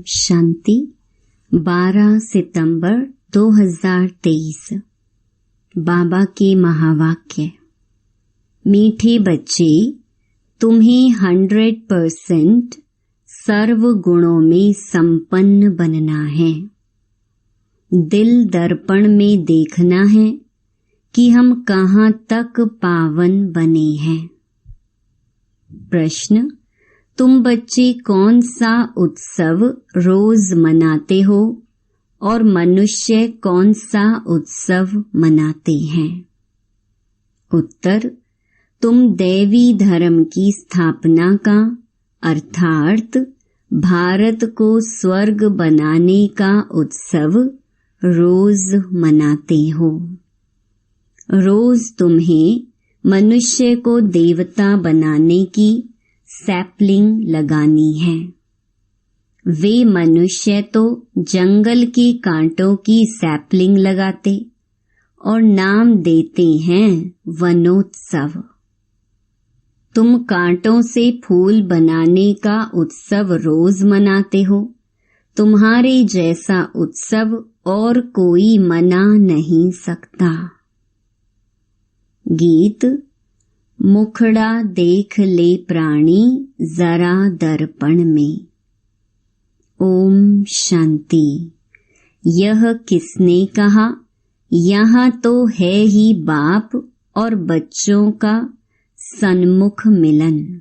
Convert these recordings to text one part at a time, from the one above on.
शांति। 12 सितंबर 2023। बाबा के महावाक्य। मीठे बच्चे, तुम्हें 100% सर्व गुणों में संपन्न बनना है। दिल दर्पण में देखना है कि हम कहाँ तक पावन बने हैं। प्रश्न, तुम बच्चे कौन सा उत्सव रोज मनाते हो और मनुष्य कौन सा उत्सव मनाते हैं? उत्तर, तुम दैवी धर्म की स्थापना का अर्थात भारत को स्वर्ग बनाने का उत्सव रोज मनाते हो। रोज तुम्हें मनुष्य को देवता बनाने की सैपलिंग लगानी है। वे मनुष्य तो जंगल के कांटों की सैपलिंग लगाते और नाम देते हैं वनोत्सव। तुम कांटों से फूल बनाने का उत्सव रोज मनाते हो। तुम्हारे जैसा उत्सव और कोई मना नहीं सकता। गीत। मुखड़ा देख ले प्राणी जरा दर्पण में। ओम शांति। यह किसने कहा? यहाँ तो है ही बाप और बच्चों का सन्मुख मिलन।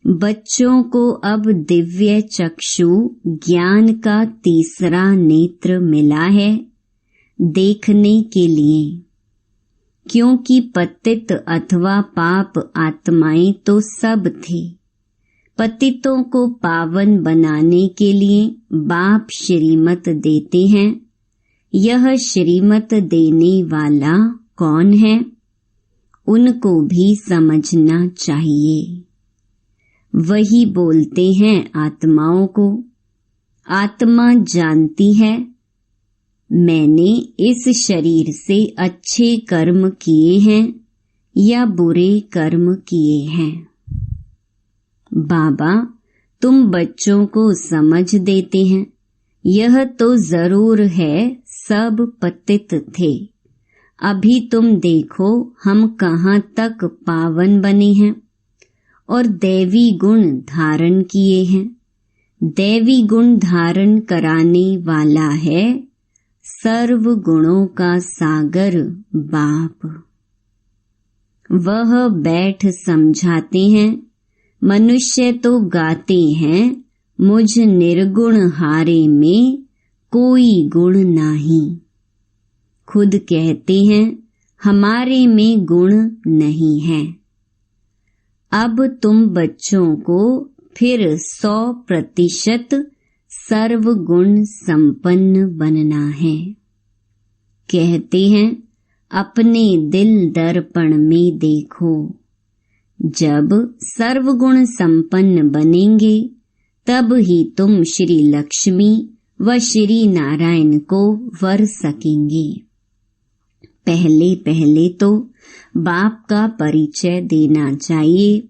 बच्चों को अब दिव्य चक्षु ज्ञान का तीसरा नेत्र मिला है देखने के लिए, क्योंकि पतित अथवा पाप आत्माएं तो सब थे। पतितों को पावन बनाने के लिए बाप श्रीमत देते हैं। यह श्रीमत देने वाला कौन है? उनको भी समझना चाहिए। वही बोलते हैं आत्माओं को। आत्मा जानती है मैंने इस शरीर से अच्छे कर्म किए हैं या बुरे कर्म किए हैं। बाबा, तुम बच्चों को समझ देते हैं। यह तो जरूर है सब पतित थे। अभी तुम देखो हम कहाँ तक पावन बने हैं और दैवी गुण धारण किए हैं। दैवी गुण धारण कराने वाला है सर्व गुणों का सागर बाप। वह बैठ समझाते हैं। मनुष्य तो गाते हैं मुझ निर्गुण हारे में कोई गुण नहीं। खुद कहते हैं हमारे में गुण नहीं है। अब तुम बच्चों को फिर 100% सर्व गुण संपन्न बनना है। कहते हैं अपने दिल दर्पण में देखो। जब सर्व गुण संपन्न बनेंगे तब ही तुम श्री लक्ष्मी व श्री नारायण को वर सकेंगे। पहले पहले तो बाप का परिचय देना चाहिए।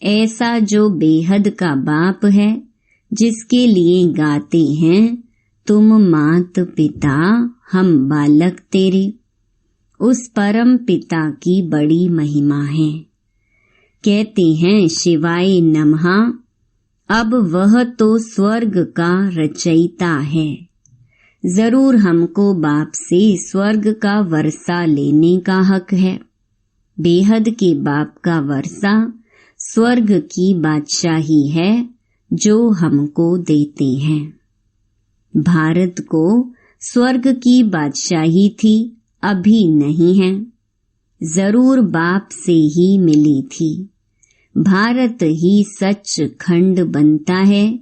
ऐसा जो बेहद का बाप है, जिसके लिए गाते हैं तुम मात पिता हम बालक तेरे। उस परम पिता की बड़ी महिमा है। कहते हैं शिवाय नमः। अब वह तो स्वर्ग का रचयिता है। जरूर हमको बाप से स्वर्ग का वर्षा लेने का हक है। बेहद के बाप का वर्षा स्वर्ग की बादशाही है जो हमको देते हैं। भारत को स्वर्ग की बादशाही थी, अभी नहीं है। जरूर बाप से ही मिली थी। भारत ही सच खंड बनता है।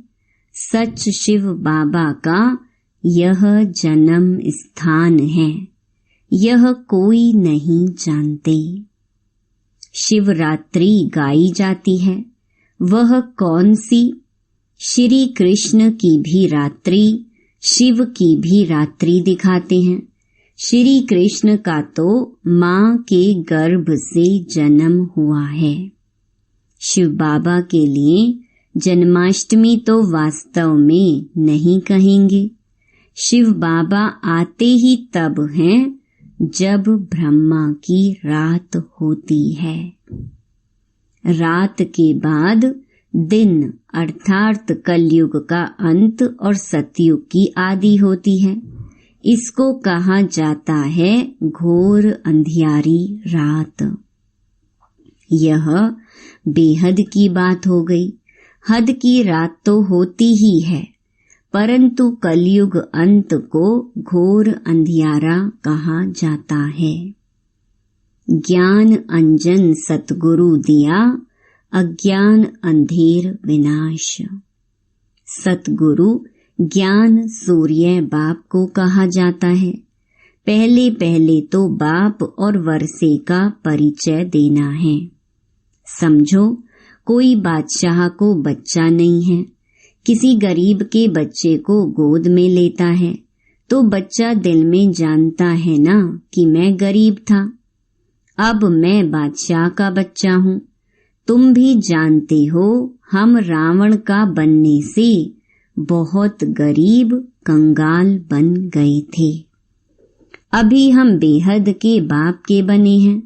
सच शिव बाबा का यह जन्म स्थान है। यह कोई नहीं जानते। शिवरात्रि गाई जाती है। वह कौन सी? श्री कृष्ण की भी रात्रि, शिव की भी रात्रि दिखाते हैं। श्री कृष्ण का तो माँ के गर्भ से जन्म हुआ है। शिव बाबा के लिए जन्माष्टमी तो वास्तव में नहीं कहेंगे। शिव बाबा आते ही तब हैं जब ब्रह्मा की रात होती है। रात के बाद दिन अर्थात कलयुग का अंत और सतयुग की आदि होती है। इसको कहा जाता है घोर अंधियारी रात। यह बेहद की बात हो गई। हद की रात तो होती ही है, परंतु कलयुग अंत को घोर अंधियारा कहा जाता है। ज्ञान अंजन सतगुरु दिया, अज्ञान अंधेर विनाश। सतगुरु ज्ञान सूर्य बाप को कहा जाता है। पहले पहले तो बाप और वर्षे का परिचय देना है। समझो, कोई बादशाह को बच्चा नहीं है, किसी गरीब के बच्चे को गोद में लेता है तो बच्चा दिल में जानता है ना कि मैं गरीब था, अब मैं बादशाह का बच्चा हूँ। तुम भी जानते हो हम रावण का बनने से बहुत गरीब कंगाल बन गए थे। अभी हम बेहद के बाप के बने हैं,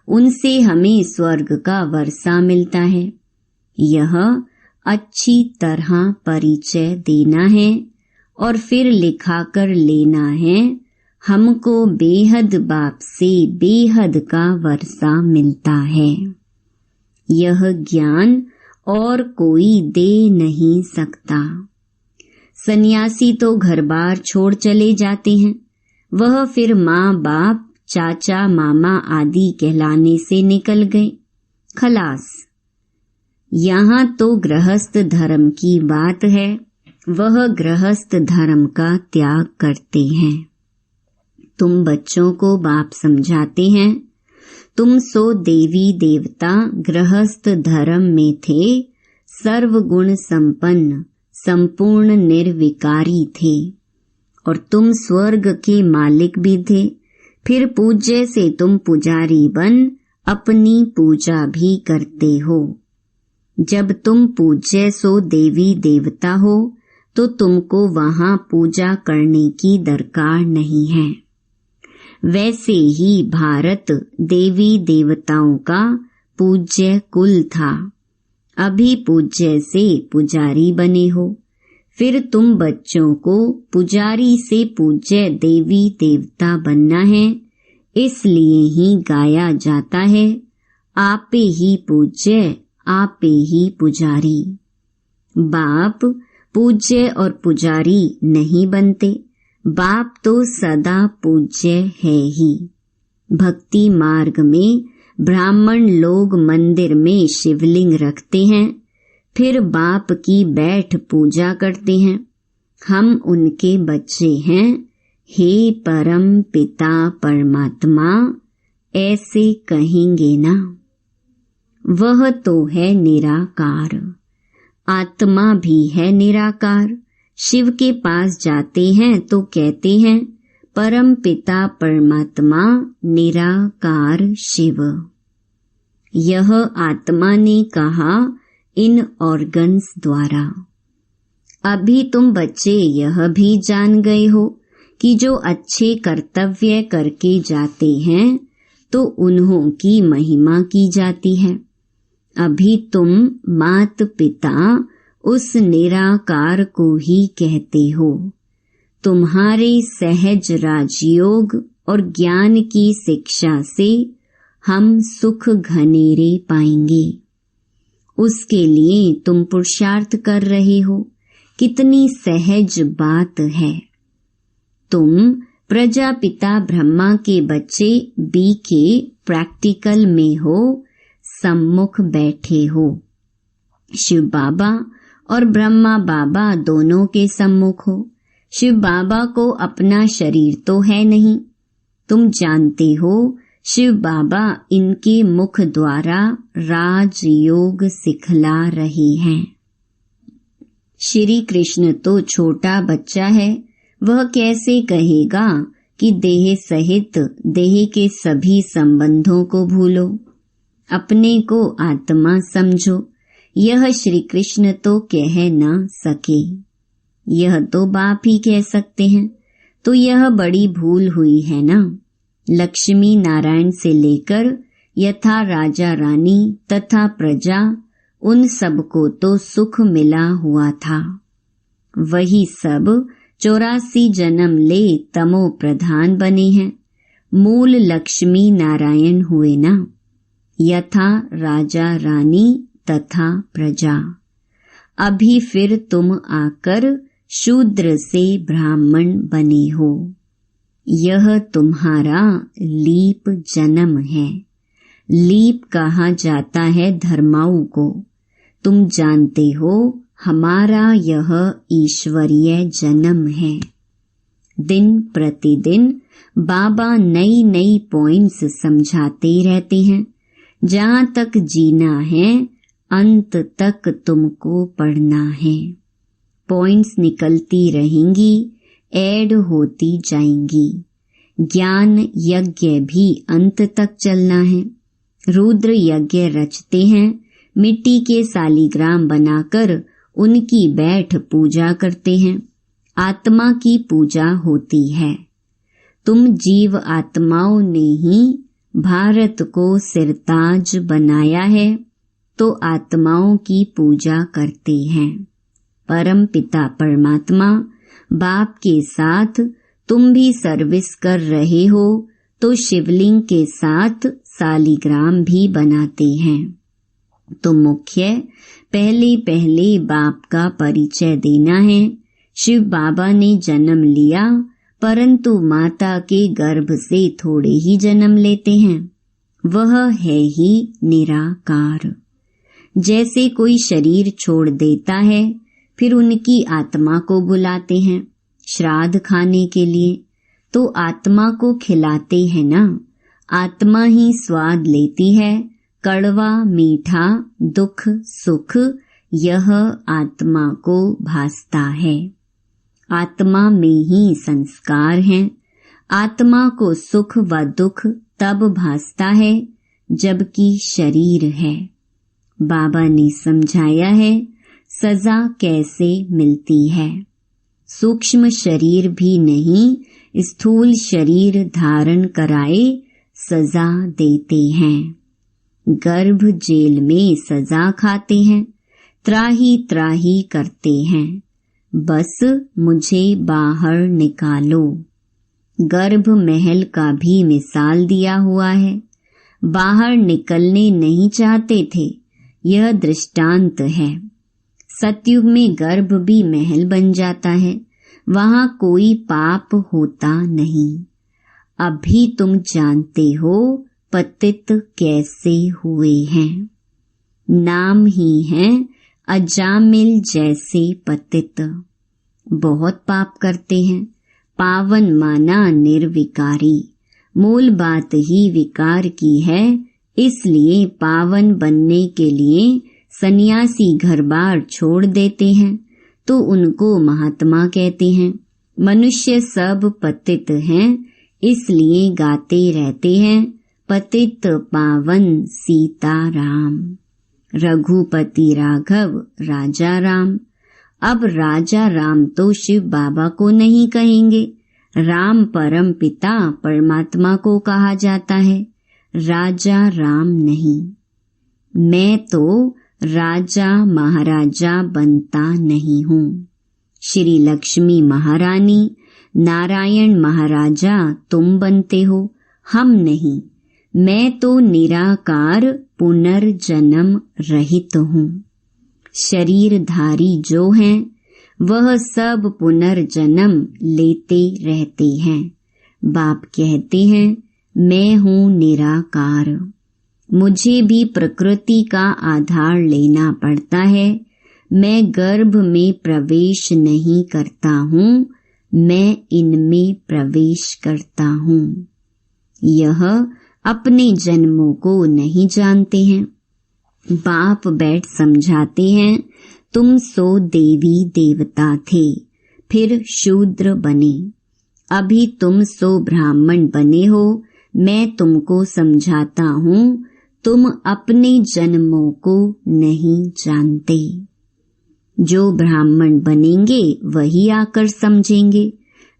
उनसे हमें स्वर्ग का वर्षा मिलता है। यह अच्छी तरह परिचय देना है और फिर लिखा कर लेना है, हमको बेहद बाप से बेहद का वर्षा मिलता है। यह ज्ञान और कोई दे नहीं सकता। सन्यासी तो घर बार छोड़ चले जाते हैं, वह फिर माँ बाप चाचा मामा आदि कहलाने से निकल गए, खलास। यहाँ तो गृहस्थ धर्म की बात है, वह गृहस्थ धर्म का त्याग करते हैं। तुम बच्चों को बाप समझाते हैं, तुम सो देवी देवता गृहस्थ धर्म में थे, सर्वगुण संपन्न संपूर्ण निर्विकारी थे, और तुम स्वर्ग के मालिक भी थे। फिर पूज्य से तुम पुजारी बन अपनी पूजा भी करते हो। जब तुम पूज्य सो देवी देवता हो तो तुमको वहाँ पूजा करने की दरकार नहीं है। वैसे ही भारत देवी देवताओं का पूज्य कुल था, अभी पूज्य से पुजारी बने हो। फिर तुम बच्चों को पुजारी से पूज्य देवी देवता बनना है, इसलिए ही गाया जाता है, आपे ही पूज्य आपे ही पुजारी। बाप पूज्य और पुजारी नहीं बनते, बाप तो सदा पूज्य है ही। भक्ति मार्ग में ब्राह्मण लोग मंदिर में शिवलिंग रखते हैं, फिर बाप की बैठ पूजा करते हैं। हम उनके बच्चे हैं, हे परम पिता परमात्मा, ऐसे कहेंगे ना। वह तो है निराकार, आत्मा भी है निराकार। शिव के पास जाते हैं तो कहते हैं परम पिता परमात्मा निराकार शिव। यह आत्मा ने कहा इन ऑर्गन्स द्वारा। अभी तुम बच्चे यह भी जान गए हो कि जो अच्छे कर्तव्य करके जाते हैं तो उन्हों की महिमा की जाती है। अभी तुम मात पिता उस निराकार को ही कहते हो। तुम्हारे सहज राजयोग और ज्ञान की शिक्षा से हम सुख घनेरे पाएंगे। उसके लिए तुम पुरुषार्थ कर रहे हो, कितनी सहज बात है। तुम प्रजापिता ब्रह्मा के बच्चे बी के प्रैक्टिकल में हो, सम्मुख बैठे हो। शिव बाबा और ब्रह्मा बाबा दोनों के सम्मुख हो। शिव बाबा को अपना शरीर तो है नहीं, तुम जानते हो शिव बाबा इनके मुख द्वारा राजयोग सिखला रहे हैं। श्री कृष्ण तो छोटा बच्चा है, वह कैसे कहेगा कि देह सहित देह के सभी संबंधों को भूलो, अपने को आत्मा समझो। यह श्री कृष्ण तो कह न सके, यह तो बाप ही कह सकते हैं। तो यह बड़ी भूल हुई है ना। लक्ष्मी नारायण से लेकर यथा राजा रानी तथा प्रजा, उन सबको तो सुख मिला हुआ था। वही सब 84 जन्म ले तमो प्रधान बने हैं। मूल लक्ष्मी नारायण हुए ना, यथा राजा रानी तथा प्रजा। अभी फिर तुम आकर शूद्र से ब्राह्मण बने हो। यह तुम्हारा लीप जन्म है। लीप कहा जाता है धर्माऊ को। तुम जानते हो हमारा यह ईश्वरीय जन्म है। दिन प्रतिदिन बाबा नई नई पॉइंट्स समझाते रहते हैं। जहाँ तक जीना है अंत तक तुमको पढ़ना है। पॉइंट्स निकलती रहेंगी, ऐड होती जाएंगी। ज्ञान यज्ञ भी अंत तक चलना है। रुद्र यज्ञ रचते हैं, मिट्टी के सालीग्राम बनाकर उनकी बैठ पूजा करते हैं। आत्मा की पूजा होती है। तुम जीव आत्माओं ने ही भारत को सिरताज बनाया है, तो आत्माओं की पूजा करते हैं। परम पिता परमात्मा बाप के साथ तुम भी सर्विस कर रहे हो, तो शिवलिंग के साथ सालीग्राम भी बनाते हैं। तो मुख्य पहले पहले बाप का परिचय देना है। शिव बाबा ने जन्म लिया, परंतु माता के गर्भ से थोड़े ही जन्म लेते हैं। वह है ही निराकार। जैसे कोई शरीर छोड़ देता है, फिर उनकी आत्मा को बुलाते हैं श्राद्ध खाने के लिए, तो आत्मा को खिलाते हैं ना। आत्मा ही स्वाद लेती है, कड़वा मीठा दुख सुख यह आत्मा को भासता है। आत्मा में ही संस्कार हैं। आत्मा को सुख व दुख तब भासता है जबकि शरीर है। बाबा ने समझाया है सजा कैसे मिलती है। सूक्ष्म शरीर भी नहीं, स्थूल शरीर धारण कराए सजा देते हैं। गर्भ जेल में सजा खाते हैं, त्राही त्राही करते हैं, बस मुझे बाहर निकालो। गर्भ महल का भी मिसाल दिया हुआ है। बाहर निकलने नहीं चाहते थे, यह दृष्टांत है। सतयुग में गर्भ भी महल बन जाता है, वहाँ कोई पाप होता नहीं। अभी तुम जानते हो पतित कैसे हुए हैं। नाम ही है अजामिल जैसे पतित। बहुत पाप करते हैं, पावन माना निर्विकारी। मूल बात ही विकार की है, इसलिए पावन बनने के लिए सन्यासी घर बार छोड़ देते हैं, तो उनको महात्मा कहते हैं। मनुष्य सब पतित हैं, इसलिए गाते रहते हैं पतित पावन सीताराम। रघुपति राघव राजा राम। अब राजा राम तो शिव बाबा को नहीं कहेंगे, राम परम पिता परमात्मा को कहा जाता है, राजा राम नहीं। मैं तो राजा महाराजा बनता नहीं हूँ। श्री लक्ष्मी महारानी नारायण महाराजा तुम बनते हो, हम नहीं। मैं तो निराकार पुनर्जन्म रहित हूँ। शरीरधारी जो हैं वह सब पुनर्जन्म लेते रहते हैं। बाप कहते हैं मैं हूँ निराकार। मुझे भी प्रकृति का आधार लेना पड़ता है। मैं गर्भ में प्रवेश नहीं करता हूँ, मैं इनमें प्रवेश करता हूँ। यह अपने जन्मों को नहीं जानते हैं। बाप बैठ समझाते हैं तुम सो देवी देवता थे, फिर शूद्र बने, अभी तुम सो ब्राह्मण बने हो। मैं तुमको समझाता हूँ तुम अपने जन्मों को नहीं जानते। जो ब्राह्मण बनेंगे वही आकर समझेंगे।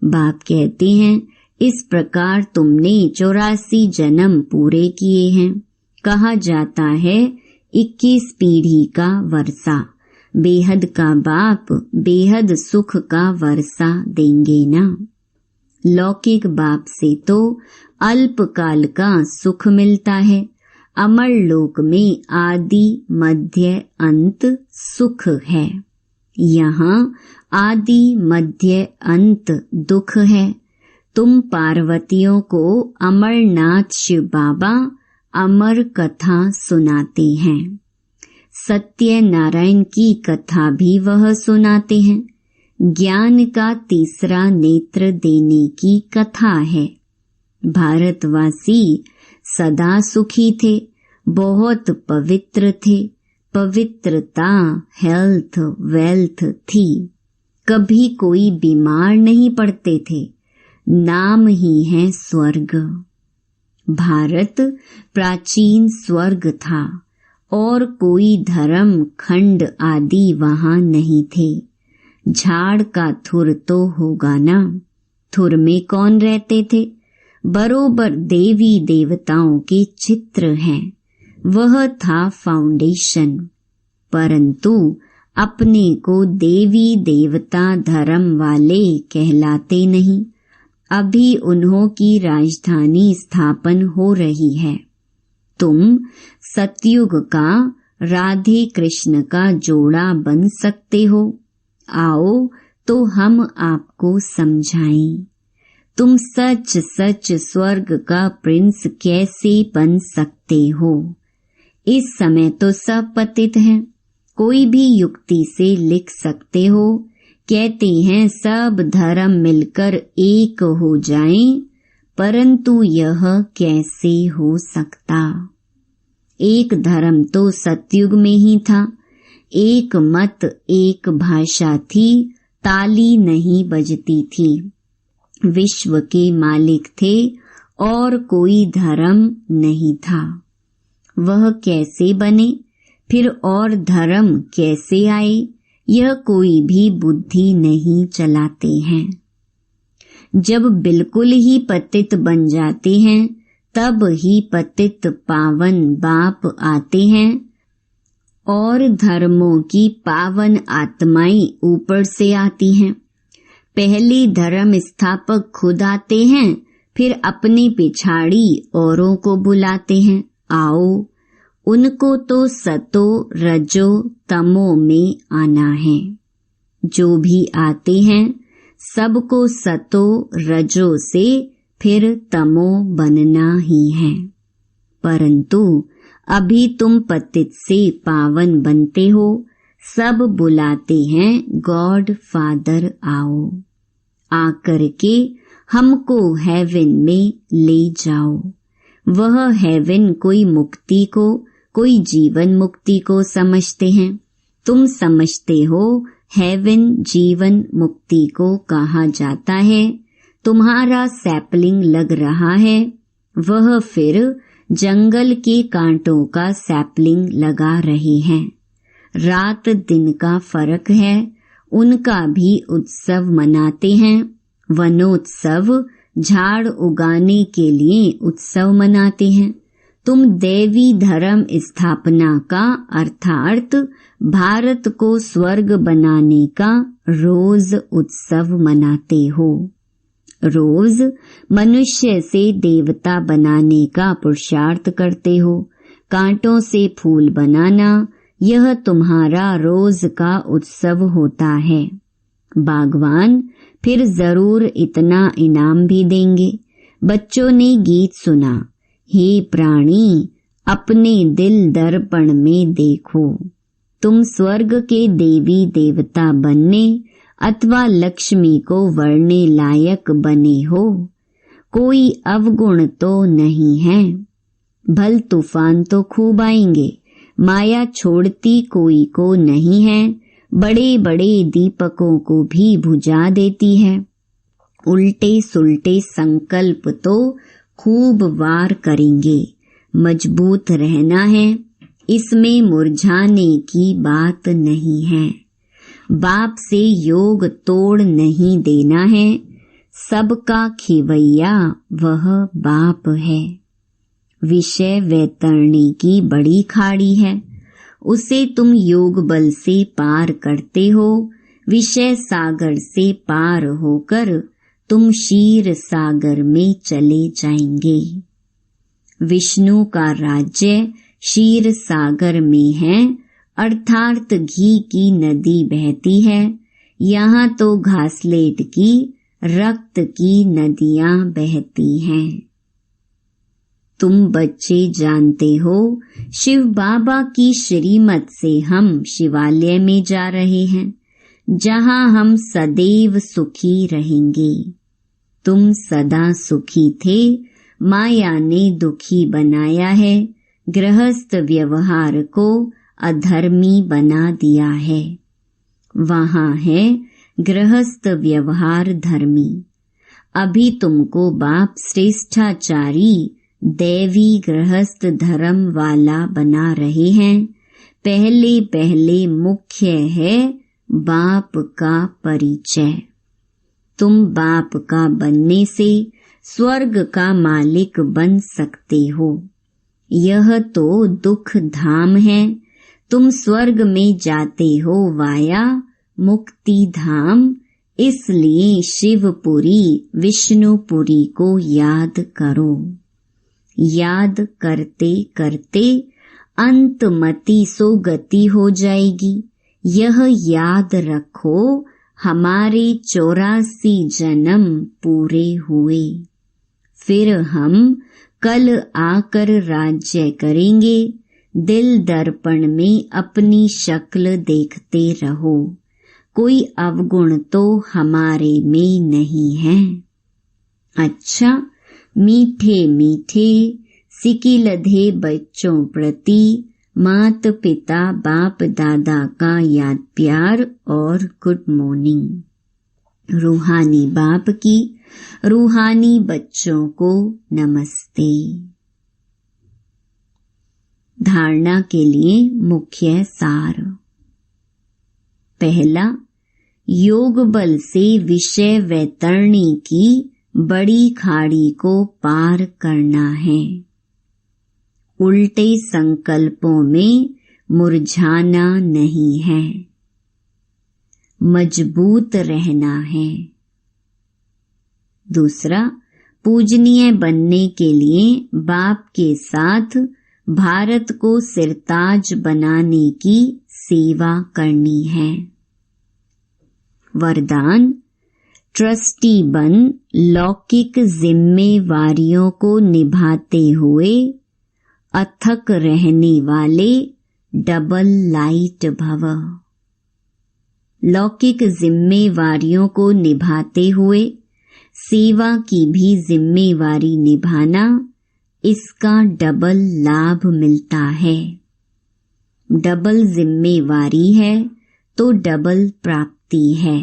बाप कहते हैं, इस प्रकार तुमने 84 जन्म पूरे किए हैं। कहा जाता है 21 पीढ़ी का वर्षा। बेहद का बाप बेहद सुख का वर्षा देंगे ना। लौकिक बाप से तो अल्पकाल का सुख मिलता है। अमर लोक में आदि मध्य अंत सुख है। यहाँ आदि मध्य अंत दुख है। तुम पार्वतियों को अमरनाथ शिव बाबा अमर कथा सुनाते हैं। सत्य नारायण की कथा भी वह सुनाते हैं। ज्ञान का तीसरा नेत्र देने की कथा है। भारतवासी सदा सुखी थे, बहुत पवित्र थे। पवित्रता हेल्थ वेल्थ थी। कभी कोई बीमार नहीं पड़ते थे। नाम ही है स्वर्ग। भारत प्राचीन स्वर्ग था और कोई धर्म खंड आदि वहां नहीं थे। झाड़ का थुर तो होगा ना। थुर में कौन रहते थे? बरोबर देवी देवताओं के चित्र हैं। वह था फाउंडेशन। परंतु अपने को देवी देवता धर्म वाले कहलाते नहीं। अभी उन्हों की राजधानी स्थापन हो रही है। तुम सतयुग का राधे कृष्ण का जोड़ा बन सकते हो। आओ तो हम आपको समझाएं। तुम सच सच स्वर्ग का प्रिंस कैसे बन सकते हो? इस समय तो सब पतित हैं। कोई भी युक्ति से लिख सकते हो। कहते हैं सब धर्म मिलकर एक हो जाएं, परंतु यह कैसे हो सकता? एक धर्म तो सतयुग में ही था। एक मत एक भाषा थी। ताली नहीं बजती थी। विश्व के मालिक थे और कोई धर्म नहीं था। वह कैसे बने? फिर और धर्म कैसे आए? यह कोई भी बुद्धि नहीं चलाते हैं। जब बिल्कुल ही पतित बन जाते हैं तब ही पतित पावन बाप आते हैं और धर्मों की पावन आत्माएं ऊपर से आती हैं। पहले धर्म स्थापक खुद आते हैं, फिर अपनी पिछाड़ी औरों को बुलाते हैं, आओ। उनको तो सतो रजो तमो में आना है। जो भी आते हैं सबको सतो रजो से फिर तमो बनना ही है। परंतु अभी तुम पतित से पावन बनते हो। सब बुलाते हैं गॉड फादर आओ, आकर के हमको हेवन में ले जाओ। वह हेवन कोई मुक्ति को, कोई जीवन मुक्ति को समझते हैं। तुम समझते हो हेवन जीवन मुक्ति को कहा जाता है। तुम्हारा सैपलिंग लग रहा है, वह फिर जंगल के कांटों का सैपलिंग लगा रहे हैं। रात दिन का फर्क है। उनका भी उत्सव मनाते हैं। वनोत्सव झाड़ उगाने के लिए उत्सव मनाते हैं। तुम देवी धर्म स्थापना का अर्थात भारत को स्वर्ग बनाने का रोज उत्सव मनाते हो। रोज मनुष्य से देवता बनाने का पुरुषार्थ करते हो। कांटों से फूल बनाना यह तुम्हारा रोज का उत्सव होता है। बागवान फिर जरूर इतना इनाम भी देंगे। बच्चों ने गीत सुना, हे प्राणी अपने दिल दर्पण में देखो। तुम स्वर्ग के देवी देवता बनने अथवा लक्ष्मी को वरने लायक बने हो। कोई अवगुण तो नहीं है। भल तूफान तो खूब आएंगे। माया छोड़ती कोई को नहीं है। बड़े बड़े दीपकों को भी बुझा देती है। उल्टे सुल्टे संकल्प तो खूब वार करेंगे। मजबूत रहना है, इसमें मुरझाने की बात नहीं है। बाप से योग तोड़ नहीं देना है, सबका खिवैया वह बाप है। विषय वैतरणी की बड़ी खाड़ी है, उसे तुम योग बल से पार करते हो। विषय सागर से पार होकर तुम क्षीर सागर में चले जाएंगे। विष्णु का राज्य क्षीर सागर में है, अर्थात घी की नदी बहती है। यहाँ तो घासलेट की, रक्त की नदियाँ बहती हैं। तुम बच्चे जानते हो, शिव बाबा की श्रीमत से हम शिवालय में जा रहे हैं, जहाँ हम सदैव सुखी रहेंगे। तुम सदा सुखी थे, माया ने दुखी बनाया है। गृहस्थ व्यवहार को अधर्मी बना दिया है। वहाँ है गृहस्थ व्यवहार धर्मी। अभी तुमको बाप श्रेष्ठाचारी दैवी गृहस्थ धर्म वाला बना रहे हैं। पहले पहले मुख्य है बाप का परिचय। तुम बाप का बनने से स्वर्ग का मालिक बन सकते हो। यह तो दुख धाम है। तुम स्वर्ग में जाते हो वाया मुक्ति धाम, इसलिए शिवपुरी विष्णुपुरी को याद करो। याद करते करते अंतमति सो गति हो जाएगी। यह याद रखो, हमारे 84 जन्म पूरे हुए। फिर हम कल आकर राज्य करेंगे। दिल दर्पण में अपनी शक्ल देखते रहो। कोई अवगुण तो हमारे में नहीं है। अच्छा, मीठे मीठे सिकिलधे बच्चों प्रति मात पिता बाप दादा का याद प्यार और गुड मॉर्निंग। रूहानी बाप की रूहानी बच्चों को नमस्ते। धारणा के लिए मुख्य सार। पहला, योग बल से विषय वैतरणी की बड़ी खाड़ी को पार करना है। उल्टे संकल्पों में मुरझाना नहीं है, मजबूत रहना है। दूसरा, पूजनीय बनने के लिए बाप के साथ भारत को सिरताज बनाने की सेवा करनी है। वरदान, ट्रस्टी बन लौकिक जिम्मेवारियों को निभाते हुए अथक रहने वाले डबल लाइट भव। लौकिक जिम्मेवारियों को निभाते हुए सेवा की भी जिम्मेवारी निभाना, इसका डबल लाभ मिलता है। डबल जिम्मेवारी है तो डबल प्राप्ति है,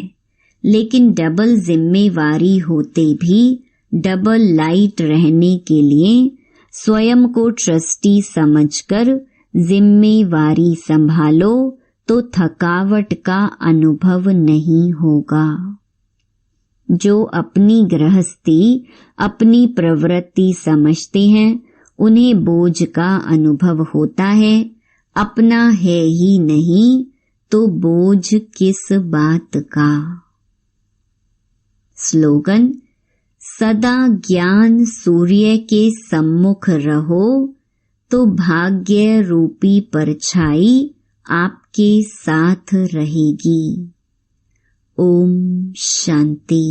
लेकिन डबल जिम्मेवारी होते भी डबल लाइट रहने के लिए स्वयं को ट्रस्टी समझकर जिम्मेवारी संभालो तो थकावट का अनुभव नहीं होगा। जो अपनी गृहस्थी अपनी प्रवृत्ति समझते हैं, उन्हें बोझ का अनुभव होता है। अपना है ही नहीं तो बोझ किस बात का। स्लोगन, सदा ज्ञान सूर्य के सम्मुख रहो तो भाग्य रूपी परछाई आपके साथ रहेगी। ओम शांति।